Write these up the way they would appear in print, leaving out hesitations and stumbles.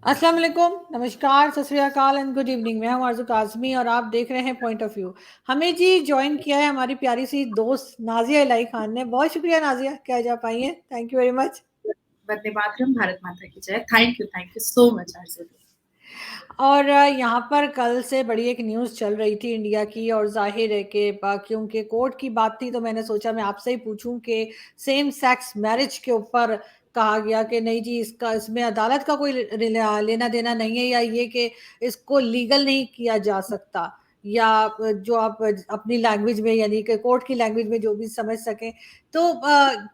अस्सलाम वालेकुम, नमस्कार, सत श्री अकाल एंड गुड इवनिंग। मैं हूं आरज़ू काज़मी और आप देख रहे हैं पॉइंट ऑफ व्यू। हमें जी जॉइन किया है हमारी प्यारी सी दोस्त नाज़िया इलाही खान ने। बहुत शुक्रिया नाज़िया कि आज आप आई हैं। Thank you very much. वंदे मातरम, भारत माता की जय। Thank you so much Arzoo. और यहाँ पर कल से बड़ी एक न्यूज़ चल रही थी इंडिया की, और ज़ाहिर है कि क्योंकि कोर्ट की बात थी तो मैंने सोचा मैं आपसे ही पूछूं कि सेम सेक्स मैरिज के ऊपर कहा गया कि नहीं जी, इसमें अदालत का कोई लेना देना नहीं है, या ये कि इसको लीगल नहीं किया जा सकता, या जो आप अपनी लैंग्वेज में यानी कि कोर्ट की लैंग्वेज में जो भी समझ सकें। तो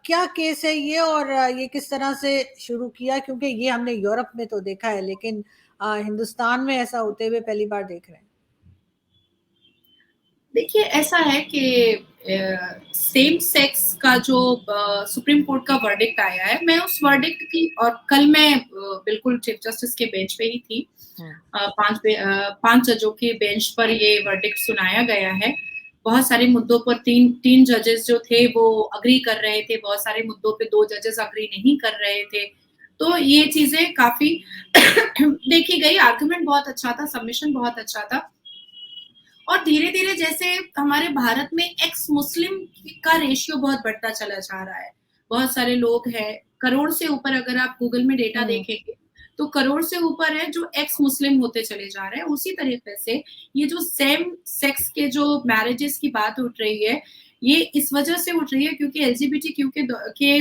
क्या केस है ये, और ये किस तरह से शुरू किया? क्योंकि ये हमने यूरोप में तो देखा है, लेकिन हिंदुस्तान में ऐसा होते हुए पहली बार देख रहे हैं। देखिए, ऐसा है कि सेम सेक्स का जो सुप्रीम कोर्ट का वर्डिक्ट आया है, मैं उस वर्डिक्ट की और कल मैं बिल्कुल चीफ जस्टिस के बेंच पे ही थी। हम्म। 5 जजों के बेंच पर ये वर्डिक्ट सुनाया गया है। बहुत सारे मुद्दों पर 3 जजेस जो थे वो अग्री कर रहे थे, बहुत सारे मुद्दों पे 2 जजेस अग्री नहीं कर रहे थे। तो ये चीज़ें काफ़ी देखी गई, आर्गुमेंट बहुत अच्छा था, सबमिशन बहुत अच्छा था। और धीरे-धीरे जैसे हमारे भारत में एक्स मुस्लिम का रेशियो बहुत बढ़ता चला जा रहा है। बहुत सारे लोग हैं, करोड़ से ऊपर अगर आप गूगल में डेटा हम्म। देखेंगे, तो करोड़ से ऊपर है जो एक्स मुस्लिम होते चले जा रहे हैं। उसी तरीके से ये जो सेम सेक्स के जो मैरिजेस की बात उठ रही है, ये इस वजह से उठ रही है क्योंकि एलजीबीटीक्यू के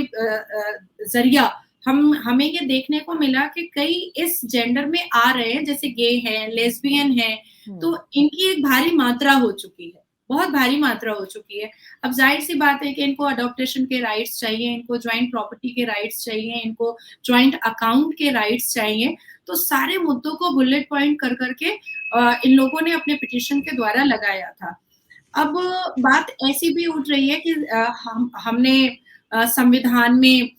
ज़रिया हमें ये देखने को मिला कि कई इस जेंडर में आ रहे हैं, जैसे गे हैं, लेस्बियन हैं, हम्म। तो इनकी एक भारी मात्रा हो चुकी है, बहुत भारी मात्रा हो चुकी है। अब ज़ाहिर-सी बात है कि इनको अडॉप्टेशन के राइट्स चाहिए, इनको जॉइंट प्रॉपर्टी के राइट्स चाहिए, इनको जॉइंट अकाउंट के राइट्स चाहिए। तो सारे मुद्दों को बुलेट पॉइंट कर के इन लोगों ने अपने पिटीशन के द्वारा लगाया था। अब बात ऐसी भी उठ रही है कि हमने संविधान में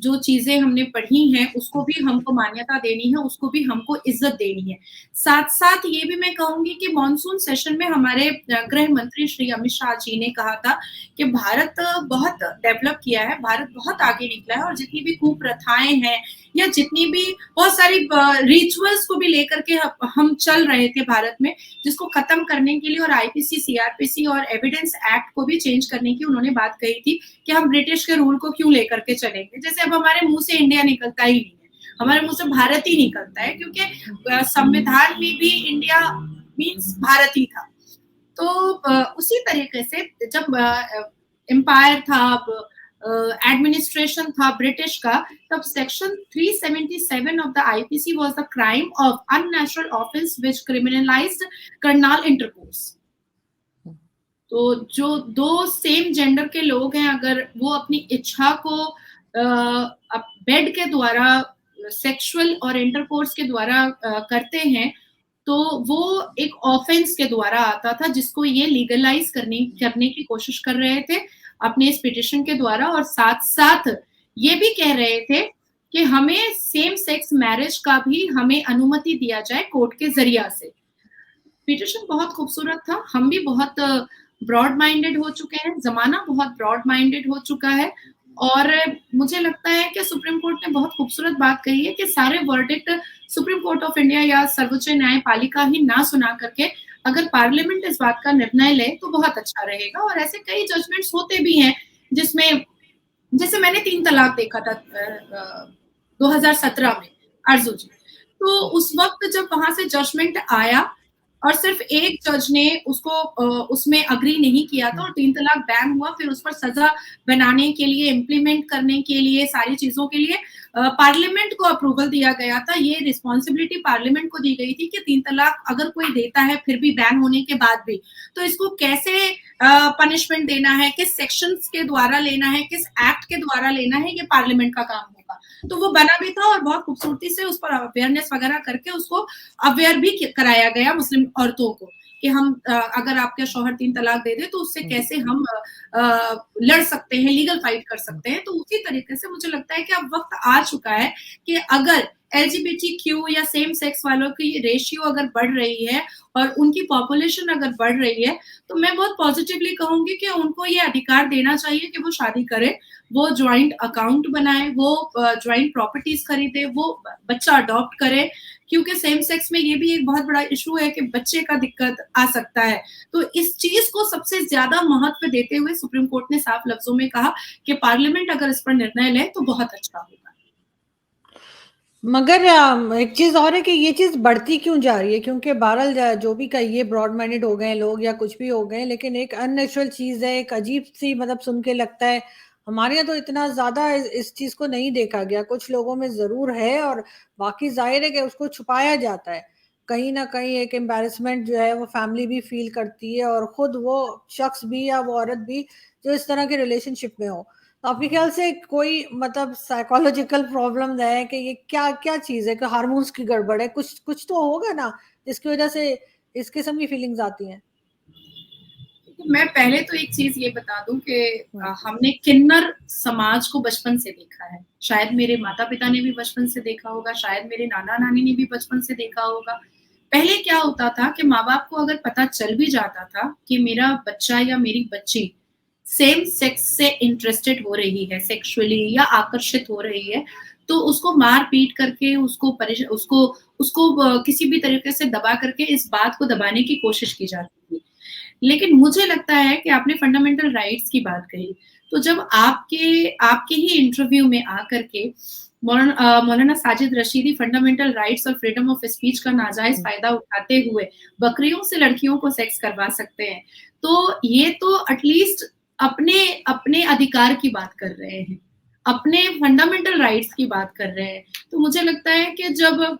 जो चीज़ें हमने पढ़ी हैं, उसको भी हमको मान्यता देनी है, उसको भी हमको इज़्ज़त देनी है। साथ-साथ ये भी मैं कहूँगी कि मॉनसून सेशन में हमारे गृह मंत्री श्री अमित शाह जी ने कहा था कि भारत बहुत डेवलप किया है, भारत बहुत आगे निकला है और जितनी भी कुप्रथाएँ हैं या जितनी भी बहुत सारी रिचुअल्स को भी लेकर के हम चल रहे थे भारत में, जिसको खत्म करने के लिए और आईपीसी, सीआरपीसी और एविडेंस एक्ट को भी चेंज करने की उन्होंने बात कही थी कि हम ब्रिटिश के रूल को क्यों लेकर के चलेंगे। जैसे अब हमारे मुँह से इंडिया निकलता ही नहीं है, हमारे मुँह से भारत ही निकलता है क्योंकि संविधान में भी इंडिया मीन्स भारत ही था। तो उसी तरीके से जब एम्पायर था, एडमिनिस्ट्रेशन था ब्रिटिश का, तब section 377 of the IPC was the crime of unnatural offence which criminalised carnal intercourse. तो जो 2 सेम जेंडर के लोग हैं, अगर वो अपनी इच्छा को बेड के द्वारा, सेक्सुअल और इंटरकोर्स के द्वारा करते हैं, तो वो एक ऑफेंस के द्वारा आता था, जिसको ये लीगलाइज करने की कोशिश कर रहे थे अपने इस पिटिशन के द्वारा। और साथ-साथ ये भी कह रहे थे कि हमें सेम सेक्स मैरिज का भी हमें अनुमति दिया जाए कोर्ट के ज़रिया से। पिटिशन बहुत खूबसूरत था, हम भी बहुत ब्रॉड माइंडेड हो चुके हैं, ज़माना बहुत ब्रॉड माइंडेड हो चुका है और मुझे लगता है कि सुप्रीम कोर्ट ने बहुत खूबसूरत बात कही है कि सारे verdict supreme court of India या सर्वोच्च न्यायपालिका ही ना सुना करके अगर पार्लियामेंट इस बात का निर्णय ले तो बहुत अच्छा रहेगा। और ऐसे कई जजमेंट्स होते भी हैं जिसमें, जैसे मैंने 3 तलाक देखा था 2017 में, आरज़ू जी। तो उस वक़्त जब वहाँ से जजमेंट आया और सिर्फ़ एक जज ने उसको उसमें एग्री नहीं किया था और 3 तलाक बैन हुआ, फिर उस पर सज़ा बनाने के लिए, इम्प्लीमेंट करने के लिए, सारी चीज़ों के लिए पार्लियामेंट को अप्रूवल दिया गया था। ये रिस्पॉन्सिबिलिटी पार्लियामेंट को दी गई थी कि 3 तलाक अगर कोई देता है फिर भी बैन होने के बाद भी, तो इसको कैसे पनिशमेंट देना है, किस सेक्शंस के द्वारा लेना है, किस एक्ट के द्वारा लेना है, ये पार्लियामेंट का काम होगा। तो वो बना भी था और बहुत खूबसूरती से उस पर अवेयरनेस वगैरह करके उसको अवेयर भी कराया गया मुस्लिम औरतों को कि हम अगर आपके शौहर 3 तलाक दे दे तो उससे कैसे हम लड़ सकते हैं, लीगल फाइट कर सकते हैं। तो उसी तरीके से मुझे लगता है कि अब वक़्त आ चुका है कि अगर एलजीबीटीक्यू या सेम सेक्स वालों की रेशियो अगर बढ़ रही है और उनकी पॉपुलेशन अगर बढ़ रही है, तो मैं बहुत पॉजिटिवली कहूंगी कि उनको ये अधिकार देना चाहिए कि वो शादी करें, वो ज्वाइंट अकाउंट बनाए, वो ज्वाइंट प्रॉपर्टीज खरीदे, वो बच्चा अडॉप्ट करे, क्योंकि सेम सेक्स में ये भी एक बहुत बड़ा इशू है कि बच्चे का दिक्कत आ सकता है। तो इस चीज को सबसे ज्यादा महत्व देते हुए सुप्रीम कोर्ट ने साफ लफ्जों में कहा कि पार्लियामेंट अगर इस पर निर्णय ले तो बहुत अच्छा होगा। मगर एक चीज और है कि ये चीज बढ़ती क्यों जा रही है, क्योंकि बहरहाल जो भी कहिए ब्रॉड माइंडेड हो गए लोग या कुछ भी हो गए, लेकिन एक अननेचुरल चीज है, एक अजीब सी, मतलब सुन के लगता है। हमारे यहाँ तो इतना ज्यादा इस चीज को नहीं देखा गया, कुछ लोगों में जरूर है, और बाकी जाहिर है कि उसको छुपाया जाता है। कहीं ना कहीं एक एम्बैरेसमेंट जो है वो फैमिली भी फील करती है, और खुद वो शख्स भी या वो औरत भी जो इस तरह के रिलेशनशिप में हो। तो आपके ख्याल से कोई मतलब साइकोलॉजिकल प्रॉब्लम है कि ये क्या क्या चीज है, कि हार्मोन्स की गड़बड़ है, कुछ कुछ तो होगा ना जिसकी वजह से इस किस्म की फीलिंग्स आती हैं? मैं पहले तो एक चीज ये बता दूं कि हम्म। हमने किन्नर समाज को बचपन से देखा है। शायद मेरे माता पिता ने भी बचपन से देखा होगा, शायद मेरे नाना नानी ने भी बचपन से देखा होगा। पहले क्या होता था कि माँ बाप को अगर पता चल भी जाता था कि मेरा बच्चा या मेरी बच्ची सेम सेक्स से इंटरेस्टेड हो रही है, सेक्सुअली या आकर्षित हो रही है, तो उसको मार पीट करके उसको उसको किसी भी तरीके से दबा करके इस बात को दबाने की कोशिश की जाती थी। लेकिन मुझे लगता है कि आपने फंडामेंटल राइट्स की बात कही, तो जब आपके आपके ही इंटरव्यू में आकर के मौलाना साजिद रशीदी फंडामेंटल राइट्स और फ्रीडम ऑफ स्पीच का नाजायज फायदा उठाते हुए बकरियों से लड़कियों को सेक्स करवा सकते हैं, तो ये तो एटलीस्ट अपने अपने अधिकार की बात कर रहे हैं, अपने फंडामेंटल राइट्स की बात कर रहे हैं। तो मुझे लगता है कि जब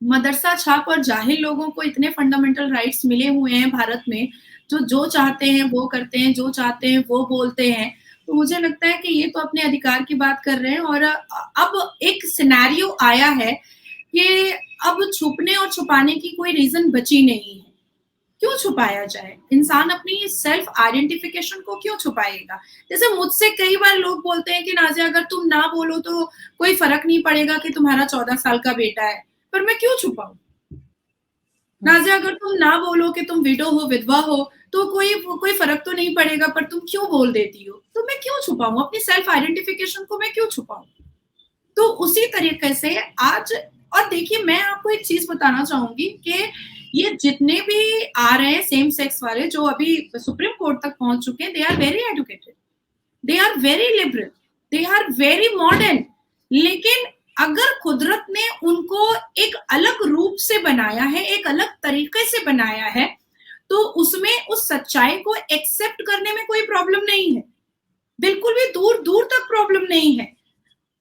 मदरसा छाप और जाहिल लोगों को इतने फंडामेंटल राइट्स मिले हुए हैं भारत में, जो चाहते हैं वो करते हैं, जो चाहते हैं वो बोलते हैं, तो मुझे लगता है कि ये तो अपने अधिकार की बात कर रहे हैं। और अब एक सिनेरियो आया है कि अब छुपने और छुपाने की कोई रीजन बची नहीं है। क्यों छुपाया जाए? इंसान अपनी सेल्फ आइडेंटिफिकेशन को क्यों छुपाएगा? जैसे मुझसे कई बार लोग बोलते हैं कि नाज़िया अगर तुम ना बोलो तो कोई फर्क नहीं पड़ेगा कि तुम्हारा 14 साल का बेटा है, पर मैं क्यों छुपाऊं? नाज़िया अगर तुम ना बोलो कि तुम विडो हो, विधवा हो, तो कोई फर्क तो नहीं पड़ेगा, पर तुम क्यों बोल देती हो? तो मैं क्यों छुपाऊं? अपनी सेल्फ आइडेंटिफिकेशन को मैं क्यों छुपाऊं? तो उसी तरीके से आज, और देखिए मैं आपको एक चीज बताना चाहूंगी कि ये जितने भी आ रहे हैं सेम सेक्स वाले जो अभी सुप्रीम कोर्ट तक पहुंच चुके हैं, they are very educated, they are very liberal, they are very modern. लेकिन अगर कुदरत ने उनको एक अलग रूप से बनाया है, एक अलग तरीके से बनाया है, तो उसमें उस सच्चाई को एक्सेप्ट करने में कोई प्रॉब्लम नहीं है, बिल्कुल भी दूर दूर तक प्रॉब्लम नहीं है।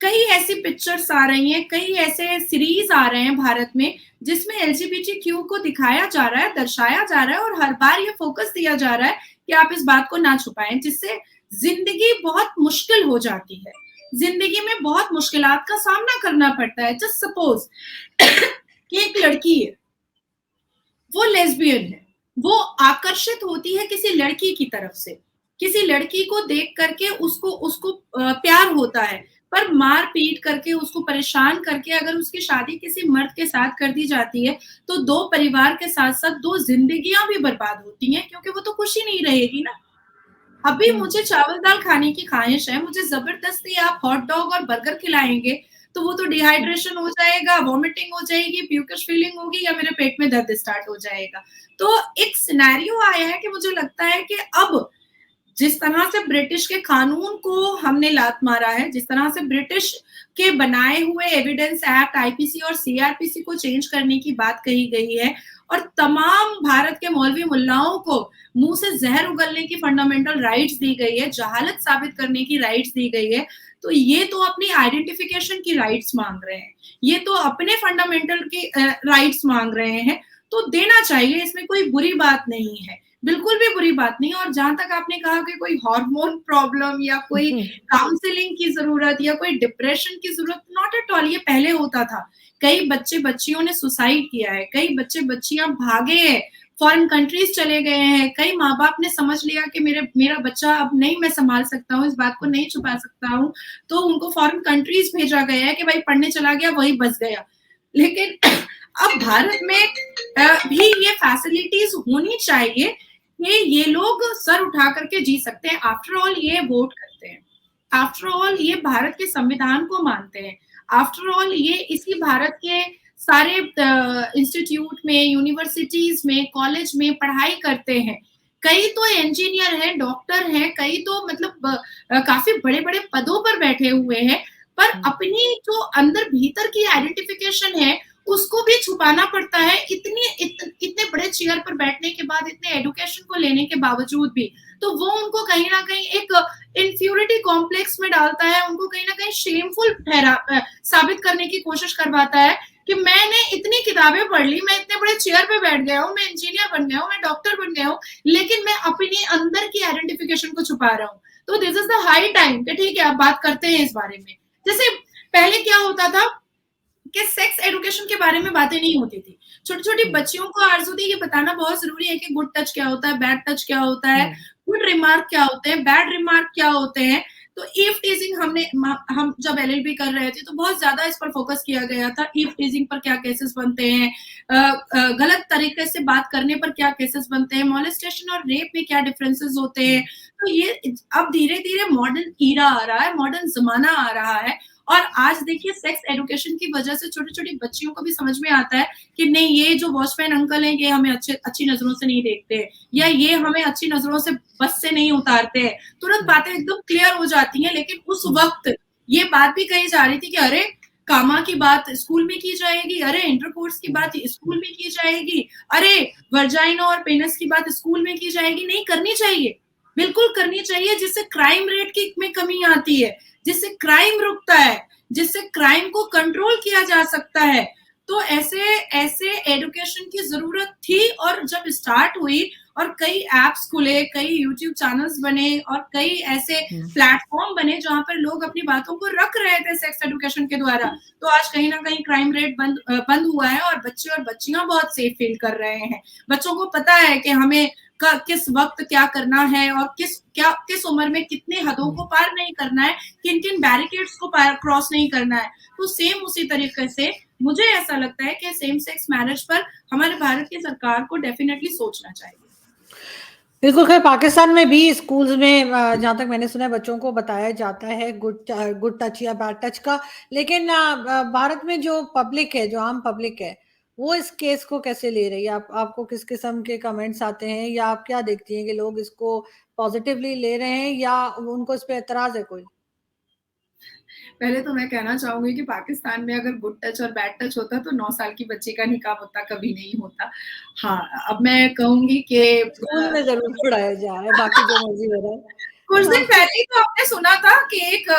कई ऐसी पिक्चर्स आ रही हैं, कई ऐसे सीरीज आ रहे हैं भारत में जिसमें एलजीबीटीक्यू को दिखाया जा रहा है, दर्शाया जा रहा है, और हर बार ये फोकस दिया जा रहा है कि आप इस बात को ना छुपाएं, जिससे जिंदगी बहुत मुश्किल हो जाती है, जिंदगी में बहुत मुश्किलात का सामना करना पड़ता है। जस्ट सपोज कि एक लड़की है, वो लेस्बियन है, वो आकर्षित होती है किसी लड़की की तरफ से, किसी लड़की को देख करके उसको उसको प्यार होता है, पर मार पीट करके उसको परेशान करके अगर उसकी शादी किसी मर्द के साथ कर दी जाती है, तो दो परिवार के साथ साथ दो जिंदगियां भी बर्बाद होती हैं, क्योंकि वो तो खुशी नहीं रहेगी ना। अभी मुझे चावल दाल खाने की ख्वाहिश है, मुझे जबरदस्ती आप हॉट डॉग और बर्गर खिलाएंगे, तो वो तो डिहाइड्रेशन हो जाएगा, वॉमिटिंग हो जाएगी, प्यूकिश फीलिंग होगी, या मेरे पेट में दर्द स्टार्ट हो जाएगा। तो एक सिनेरियो आया है कि मुझे लगता है कि अब जिस तरह से ब्रिटिश के कानून को हमने लात मारा है, जिस तरह से ब्रिटिश के बनाए हुए एविडेंस एक्ट, आईपीसी और सीआरपीसी को चेंज करने की बात कही गई है, और तमाम भारत के मौलवी मुल्लाओं को मुंह से जहर उगलने की फंडामेंटल राइट्स दी गई है, जहालत साबित करने की राइट्स दी गई है, तो ये तो अपनी आइडेंटिफिकेशन की राइट्स मांग रहे हैं, ये तो अपने फंडामेंटल की राइट्स मांग रहे हैं, तो देना चाहिए, इसमें कोई बुरी बात नहीं है, बिल्कुल भी बुरी बात नहीं। और जहां तक आपने कहा कि कोई हार्मोन प्रॉब्लम या कोई काउंसलिंग की जरूरत या कोई डिप्रेशन की जरूरत, नॉट एट ऑल, ये पहले होता था। कई बच्चे बच्चियों ने सुसाइड किया है, कई बच्चे बच्चियां भागे हैं फॉरेन कंट्रीज चले गए हैं। कई माँ बाप ने समझ लिया कि मेरा बच्चा अब नहीं मैं संभाल सकता हूँ, इस बात को नहीं छुपा सकता हूँ, तो उनको फॉरेन कंट्रीज भेजा गया है कि भाई पढ़ने चला गया वही बच गया। लेकिन अब भारत में भी ये फैसिलिटीज होनी चाहिए कि ये लोग सर उठा करके जी सकते हैं। आफ्टर ऑल ये वोट करते हैं, आफ्टर ऑल ये भारत के संविधान को मानते हैं, आफ्टर ऑल ये इसी भारत के सारे इंस्टीट्यूट में, यूनिवर्सिटीज में, कॉलेज में पढ़ाई करते हैं। कई तो इंजीनियर हैं, डॉक्टर हैं, कई तो मतलब काफी बड़े बड़े पदों पर बैठे हुए हैं, पर अपनी जो अंदर भीतर की आइडेंटिफिकेशन है उसको भी छुपाना पड़ता है। इतने बड़े चेयर पर बैठने के बाद, इतने एडुकेशन को लेने के बावजूद भी, तो वो उनको कहीं ना कहीं एक इन्फ्यूरिटी कॉम्प्लेक्स में डालता है, उनको कहीं ना कहीं शेमफुल साबित करने की कोशिश करवाता है कि मैंने इतनी किताबें पढ़ ली, मैं इतने बड़े चेयर पे बैठ गया हूँ, मैं इंजीनियर बन गया हूँ, मैं डॉक्टर बन गया हूँ, लेकिन मैं अपने अंदर की आइडेंटिफिकेशन को छुपा रहा हूँ। तो this is the high time कि ठीक है आप बात करते हैं इस बारे में। जैसे पहले क्या होता था कि सेक्स एजुकेशन के बारे में बातें नहीं होती थी। छोटी छोटी बच्चियों को आरजुदी ये बताना बहुत जरूरी है कि गुड टच क्या होता है, बैड टच क्या होता है, गुड रिमार्क क्या होते हैं, बैड रिमार्क क्या होते हैं। तो ईव टीजिंग हम जब एलएलबी कर रहे थे तो बहुत ज्यादा इस पर फोकस किया गया था। ईव टीजिंग पर क्या केसेस बनते हैं, गलत तरीके से बात करने पर क्या केसेस बनते हैं, मॉलेस्टेशन और रेप में क्या डिफरेंसेस होते हैं। तो ये अब धीरे धीरे मॉडर्न ईरा आ रहा है, मॉडर्न जमाना आ रहा है, और आज देखिए सेक्स एजुकेशन की वजह से छोटी छोटी बच्चियों को भी समझ में आता है कि नहीं, ये जो वॉचमैन अंकल हैं ये हमें अच्छी नजरों से नहीं देखते, या ये हमें अच्छी नजरों से बस से नहीं उतारते हैं। तुरंत बातें एकदम क्लियर हो जाती हैं। लेकिन उस वक्त ये बात भी कही जा रही थी कि अरे कामा की बात स्कूल में की जाएगी, अरे इंटरकोर्स की बात स्कूल में की जाएगी, अरे वर्जाइना और पेनिस की बात स्कूल में की जाएगी। नहीं करनी चाहिए, बिल्कुल करनी चाहिए, जिससे क्राइम रेट में कमी आती है, जिससे क्राइम रुकता है, जिससे क्राइम को कंट्रोल किया जा सकता है। तो ऐसे एजुकेशन की जरूरत थी, और जब स्टार्ट हुई और कई एप्स खुले, कई यूट्यूब चैनल्स बने और कई ऐसे प्लेटफॉर्म बने जहां पर लोग अपनी बातों को रख रहे थे सेक्स एजुकेशन के द्वारा, तो आज कहीं ना कहीं क्राइम रेट बंद हुआ है और बच्चे और बच्चियां बहुत सेफ फील कर रहे हैं। बच्चों को पता है कि हमें किस वक्त क्या करना है और किस उम्र में कितने हदों को पार नहीं करना है, किन किन बैरिकेड्स को क्रॉस नहीं करना है। तो सेम उसी तरीके से मुझे ऐसा लगता है कि सेम सेक्स मैरिज पर हमारे भारत की सरकार को डेफिनेटली सोचना चाहिए। बिल्कुल। खैर पाकिस्तान में भी स्कूल्स में जहाँ तक मैंने सुना है बच्चों को बताया जाता है गुड टच या बैड टच का, लेकिन भारत में जो पब्लिक है, जो आम पब्लिक है, वो इस केस को कैसे ले रही है? आपको किस किस्म के कमेंट्स आते हैं, या आप क्या देखती हैं कि लोग इसको पॉजिटिवली ले रहे हैं या उनको इस पे एतराज है कोई? पहले तो मैं कहना चाहूंगी कि पाकिस्तान में अगर गुड टच और बैड टच होता तो 9 साल की बच्ची का निकाह होता, कभी नहीं होता। हाँ, अब मैं कहूंगी कि स्कूल में जरूर पढ़ाया जा रहा है, बाकी जो मर्जी हो रहा है। कुछ दिन पहले ही तो आपने सुना था कि एक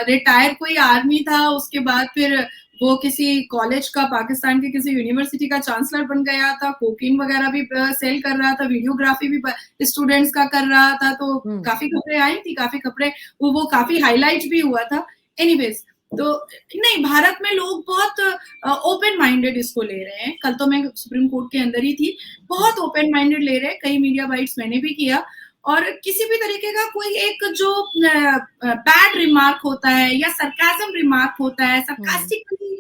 रिटायर कोई आर्मी था, उसके बाद फिर वो किसी कॉलेज का, पाकिस्तान के किसी यूनिवर्सिटी का चांसलर बन गया था, कोकीन वगैरह भी सेल कर रहा था, वीडियोग्राफी भी स्टूडेंट्स का कर रहा था। तो काफी खबरें आई थी, काफी खबरें, वो काफी हाईलाइट भी हुआ था। एनीवेज, तो नहीं, भारत में लोग बहुत ओपन माइंडेड इसको ले रहे हैं। कल तो मैं सुप्रीम कोर्ट के अंदर ही थी, बहुत ओपन माइंडेड ले रहे हैं। कई मीडिया बाइट्स मैंने भी किया, और किसी भी तरीके का कोई एक जो बैड रिमार्क होता है या सरकाजम रिमार्क होता है, सरकास्टिकली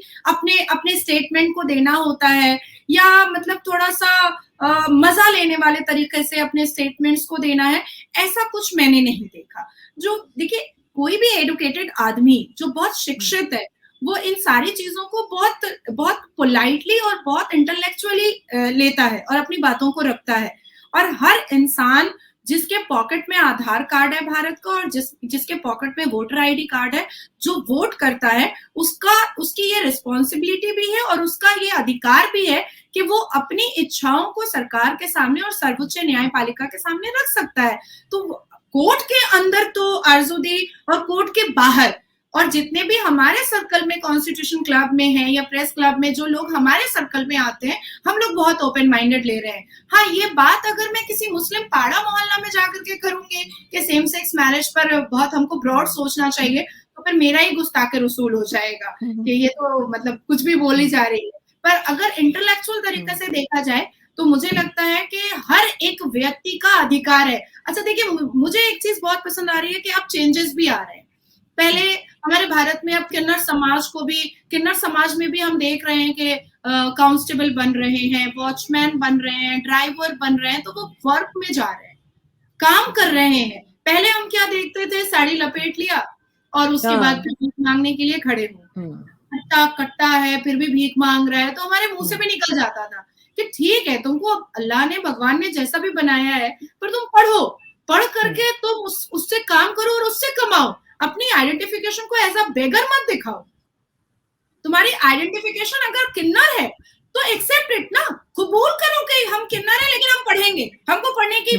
अपने स्टेटमेंट को देना होता है, या मतलब थोड़ा सा मजा लेने वाले तरीके से अपने स्टेटमेंट्स को देना है, ऐसा कुछ मैंने नहीं देखा। जो देखिए, कोई भी एडुकेटेड आदमी जो बहुत शिक्षित है, वो इन सारी चीजों को बहुत पोलाइटली और बहुत इंटेलेक्चुअली लेता है और अपनी बातों को रखता है। और हर इंसान जिसके पॉकेट में आधार कार्ड है भारत का, और जिसके पॉकेट में वोटर आईडी कार्ड है, जो वोट करता है, उसकी ये रिस्पॉन्सिबिलिटी भी है और उसका ये अधिकार भी है कि वो अपनी इच्छाओं को सरकार के सामने और सर्वोच्च न्यायपालिका के सामने रख सकता है। तो कोर्ट के अंदर तो आरजुदी, और कोर्ट के बाहर, और जितने भी हमारे सर्कल में कॉन्स्टिट्यूशन क्लब में हैं या प्रेस क्लब में जो लोग हमारे सर्कल में आते हैं, हम लोग बहुत ओपन माइंडेड ले रहे हैं। हाँ, ये बात अगर मैं किसी मुस्लिम पाड़ा मोहल्ला में जाकर के करूंगी कि सेम सेक्स मैरिज पर बहुत हमको ब्रॉड सोचना चाहिए, तो फिर मेरा ही गुस्ताखे रसूल हो जाएगा कि ये तो मतलब कुछ भी बोली जा रही है। पर अगर इंटेलेक्चुअल तरीके से देखा जाए तो मुझे लगता है कि हर एक व्यक्ति का अधिकार है। अच्छा देखिए, मुझे एक चीज बहुत पसंद आ रही है कि अब चेंजेस भी आ रहे हैं। पहले हमारे भारत में अब किन्नर समाज में भी हम देख रहे हैं कि कांस्टेबल बन रहे हैं, वॉचमैन बन रहे हैं, ड्राइवर बन रहे हैं, तो वो वर्क में जा रहे हैं, काम कर रहे हैं। पहले हम क्या देखते थे, साड़ी लपेट लिया और उसके बाद फिर भीख मांगने के लिए खड़े हो, कट्टा कट्टा है फिर भी भीख मांग रहा है, तो हमारे मुंह से भी निकल जाता था कि ठीक है, तुमको अल्लाह ने, भगवान ने जैसा भी बनाया है, पर तुम पढ़ करके तुम उससे काम करो और उससे कमाओ। अपनी आइडेंटिफिकेशन को एज अ बेगर मत दिखाओ। तुम्हारी आइडेंटिफिकेशन अगर किन्नर है तो एक्सेप्ट इट ना, कबूल करो कि हम किन्नर है लेकिन हम पढ़ेंगे, हमको पढ़ने की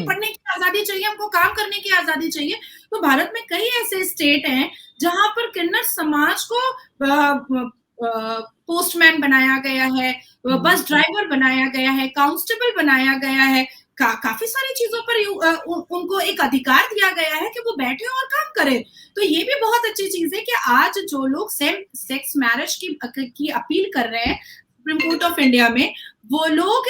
आजादी चाहिए, हमको काम करने की आजादी चाहिए। तो भारत में कई ऐसे स्टेट हैं जहां पर किन्नर समाज को पोस्टमैन बनाया गया है, बस ड्राइवर बनाया गया है, कांस्टेबल बनाया गया है, काफी सारी चीजों पर उनको एक अधिकार दिया गया है कि वो बैठे और काम करें। तो ये भी बहुत अच्छी चीज है कि आज जो लोग सेम सेक्स मैरिज की अपील कर रहे हैं सुप्रीम कोर्ट ऑफ इंडिया में, वो लोग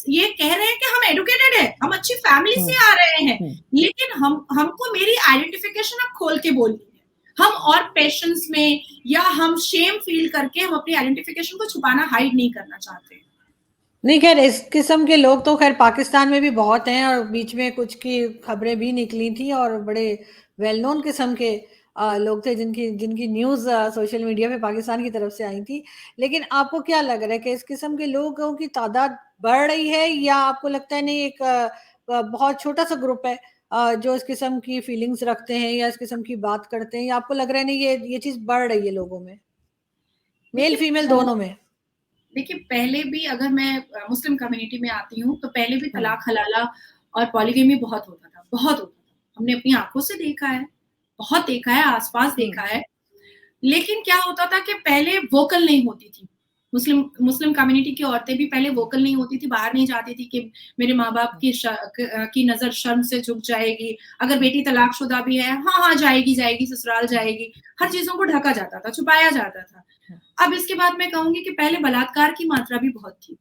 ये कह रहे हैं कि हम एडुकेटेड है, हम अच्छी फैमिली से आ रहे हैं, लेकिन हमको मेरी आइडेंटिफिकेशन अब खोल के बोलनी है। हम और पेशेंस में या हम शेम फील करके हम अपनी आइडेंटिफिकेशन को छुपाना, हाइड नहीं करना चाहते। नहीं, खैर इस किस्म के लोग तो खैर पाकिस्तान में भी बहुत हैं, और बीच में कुछ की खबरें भी निकली थी, और बड़े वेल नोन किस्म के लोग थे जिनकी जिनकी न्यूज़ सोशल मीडिया पे पाकिस्तान की तरफ से आई थी। लेकिन आपको क्या लग रहा है कि इस किस्म के लोगों की तादाद बढ़ रही है, या आपको लगता है नहीं, एक बहुत छोटा सा ग्रुप है जो इस किस्म की फीलिंग्स रखते हैं या इस किस्म की बात करते हैं, या आपको लग रहा है नहीं ये चीज़ बढ़ रही है लोगों में, मेल फीमेल दोनों में? देखिए, पहले भी अगर मैं मुस्लिम कम्युनिटी में आती हूँ तो पहले भी तलाक हलाला और पॉलीगेमी बहुत होता था, बहुत होता था। हमने अपनी आंखों से देखा है, बहुत देखा है, आसपास देखा है। लेकिन क्या होता था कि पहले वोकल नहीं होती थी। मुस्लिम कम्युनिटी की औरतें भी पहले वोकल नहीं होती थी, बाहर नहीं जाती थी कि मेरे माँ-बाप की नज़र शर्म से झुक जाएगी। अगर बेटी तलाकशुदा भी है, हाँ, जाएगी, ससुराल जाएगी। हर चीज़ों को ढका जाता था, छुपाया जाता था। अब इसके बाद मैं कहूँगी कि पहले बलात्कार की मात्रा भी बहुत थी।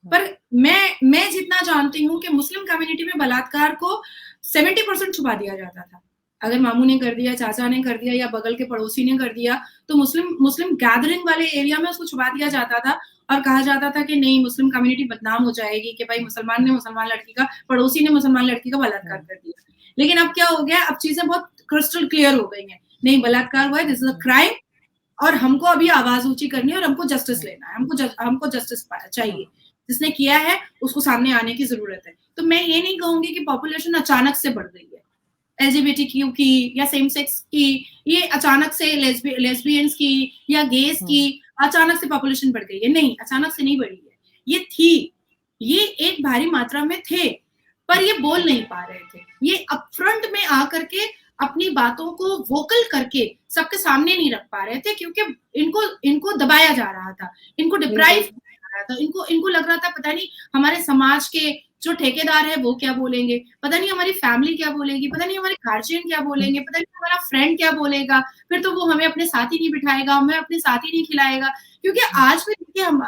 पर मैं जितना जानती हूँ कि मुस्लिम कम्युनिटी में बलात्कार को 70% छुपा दिया जाता था। अगर मामू ने कर दिया, चाचा ने कर दिया या बगल के पड़ोसी ने कर दिया, तो मुस्लिम गैदरिंग वाले एरिया में उसको छुपा दिया जाता था और कहा जाता था कि नहीं, मुस्लिम कम्युनिटी बदनाम हो जाएगी कि भाई मुसलमान ने मुसलमान लड़की का, पड़ोसी ने मुसलमान लड़की का बलात्कार कर दिया। लेकिन अब क्या हो गया, अब चीजें बहुत क्रिस्टल क्लियर हो गई हैं। नहीं, बलात्कार हुआ है, दिस इज अ क्राइम, और हमको अभी आवाज ऊंची करनी है और हमको जस्टिस लेना है, हमको जस्टिस चाहिए। जिसने किया है उसको सामने आने की जरूरत है। तो मैं ये नहीं कहूंगी कि पॉपुलेशन अचानक से बढ़ गई है एलजीबीटीक्यू की या सेम सेक्स की, ये अचानक से लेस्बियंस की या गेस की अचानक से पॉपुलेशन बढ़ गई है। नहीं, अचानक से नहीं बढ़ी है, ये थी, ये एक भारी मात्रा में थे, पर ये बोल नहीं पा रहे थे। ये अपफ्रंट में आकर के अपनी बातों को वोकल करके सबके सामने नहीं रख पा रहे थे, क्योंकि इनको दबाया जा रहा था, इनको डिप्राइव किया जा रहा था, इनको लग रहा था पता नहीं हमारे समाज के जो ठेकेदार है वो क्या बोलेंगे, पता नहीं हमारी फैमिली क्या बोलेगी, पता नहीं हमारे गार्जियन क्या बोलेंगे, पता नहीं हमारा फ्रेंड क्या बोलेगा, फिर तो वो हमें अपने साथ ही नहीं बिठाएगा, हमें अपने साथ ही नहीं खिलाएगा। क्योंकि आज भी देखिए, हम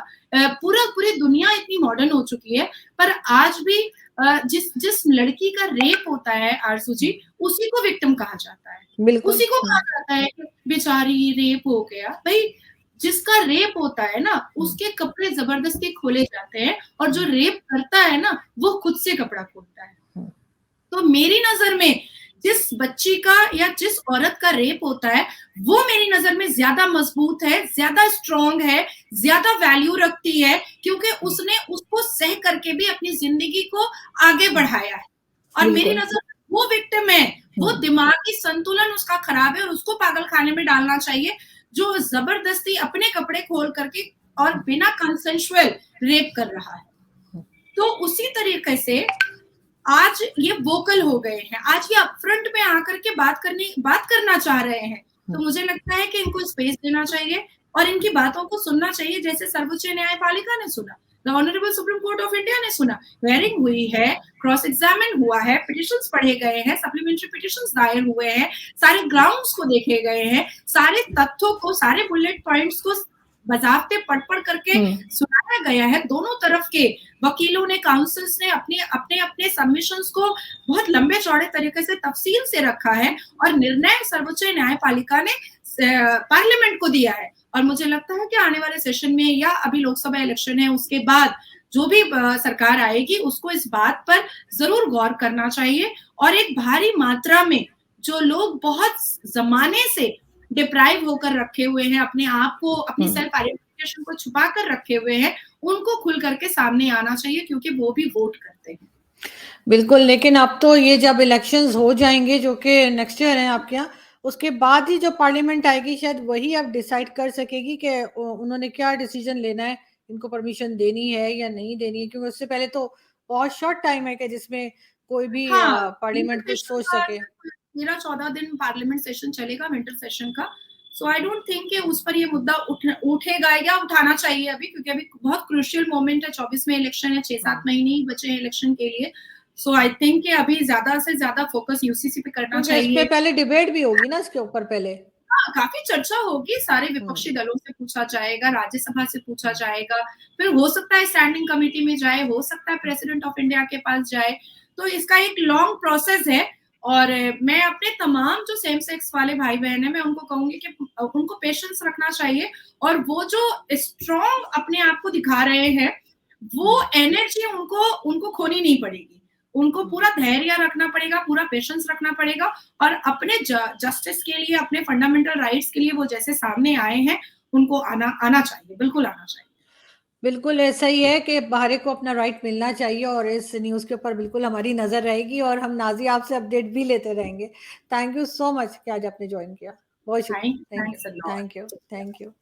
पूरी दुनिया इतनी मॉडर्न हो चुकी है, पर आज भी जिस लड़की का रेप होता है आरसू जी, उसी को विक्टिम कहा जाता है, उसी को कहा जाता है कि बेचारी रेप हो गया। भाई, जिसका रेप होता है ना, उसके कपड़े जबरदस्ती खोले जाते हैं, और जो रेप करता है ना, वो खुद से कपड़ा खोलता है। तो मेरी नजर में जिस बच्ची का या जिस औरत का रेप होता है, वो मेरी नजर में ज्यादा मजबूत है, ज्यादा स्ट्रॉन्ग है, ज्यादा वैल्यू रखती है, क्योंकि उसने उसको सह करके भी अपनी जिंदगी को आगे बढ़ाया है। और मेरी नजर में वो विक्टिम है, वो दिमागी संतुलन उसका खराब है और उसको पागल खाने में डालना चाहिए, जो जबरदस्ती अपने कपड़े खोल करके और बिना कंसेंशुअल रेप कर रहा है। तो उसी तरीके से आज ये वोकल हो गए हैं, आज ये अपफ्रंट में आकर के बात करना चाह रहे हैं। तो मुझे लगता है कि इनको स्पेस देना चाहिए और इनकी बातों को सुनना चाहिए, जैसे सर्वोच्च न्यायपालिका ने सुना, the honourable supreme court of India ने सुना, हेयरिंग हुई है, क्रॉस एग्जामिन हुआ है, पिटिशंस पढ़े गए हैं, सप्लीमेंट्री पिटिशंस दायर हुए हैं, सारे ग्राउंड्स को देखे गए हैं, सारे तथ्यों को, सारे बुलेट पॉइंट्स को बजाते पढ़ करके सुनाया गया है। दोनों तरफ के वकीलों ने, काउंसिल्स ने अपने सबमिशंस को बहुत लंबे चौड़े तरीके से तफसील से रखा है और निर्णय सर्वोच्च न्यायपालिका ने पार्लियामेंट को दिया है। और मुझे लगता है कि आने वाले सेशन में या अभी लोकसभा इलेक्शन है उसके बाद जो भी सरकार आएगी उसको इस बात पर जरूर गौर करना चाहिए और एक भारी मात्रा में जो लोग बहुत जमाने से डिप्राइव होकर रखे हुए हैं, अपने आप को, अपनी सेल्फ आइडेंटिफिकेशन को छुपा कर रखे हुए हैं, उनको खुल करके सामने आना चाहिए क्योंकि वो भी वोट करते हैं। बिल्कुल, लेकिन अब तो ये जब इलेक्शंस हो जाएंगे जो कि नेक्स्ट ईयर है आपके यहाँ, उसके बाद ही जो पार्लियामेंट आएगी शायद वही अब डिसाइड कर सकेगी कि उन्होंने क्या डिसीजन लेना है, इनको परमिशन देनी है या नहीं देनी है, क्योंकि उससे पहले तो बहुत शॉर्ट टाइम है कि जिसमें कोई भी हाँ, पार्लियामेंट कुछ सोच सके। 13-14 दिन पार्लियामेंट सेशन चलेगा, विंटर सेशन का। सो आई डोंट थिंक कि उस पर ये मुद्दा उठेगा या उठाना चाहिए अभी, क्योंकि अभी बहुत क्रूशियल मोमेंट है, 24 में इलेक्शन है, 6-7 महीने ही बचे हैं इलेक्शन के लिए। सो आई थिंक कि अभी ज्यादा से ज्यादा फोकस यूसीसी पे करना इस पे चाहिए। पहले डिबेट भी होगी ना इसके ऊपर पहले। हाँ, काफी चर्चा होगी, सारे विपक्षी दलों से पूछा जाएगा, राज्यसभा से पूछा जाएगा, फिर हो सकता है स्टैंडिंग कमेटी में जाए, हो सकता है प्रेसिडेंट ऑफ इंडिया के पास जाए। तो इसका एक लॉन्ग प्रोसेस है और मैं अपने तमाम जो सेम सेक्स वाले भाई बहन है, मैं उनको कहूंगी कि उनको पेशेंस रखना चाहिए और वो जो स्ट्रॉन्ग अपने आप को दिखा रहे हैं वो एनर्जी उनको खोनी नहीं पड़ेगी। उनको पूरा धैर्य रखना पड़ेगा, पूरा पेशेंस रखना पड़ेगा और अपने जस्टिस के लिए, अपने फंडामेंटल राइट्स के लिए वो जैसे सामने आए हैं उनको आना चाहिए, बिल्कुल आना चाहिए। बिल्कुल ऐसा ही है कि बाहर को अपना राइट मिलना चाहिए और इस न्यूज़ के ऊपर बिल्कुल हमारी नज़र रहेगी और हम नाज़ी आपसे अपडेट भी लेते रहेंगे। थैंक यू सो मच कि आज आपने ज्वाइन किया। बहुत शुक्रिया। Thank you, thanks a lot. Thank you, thank you.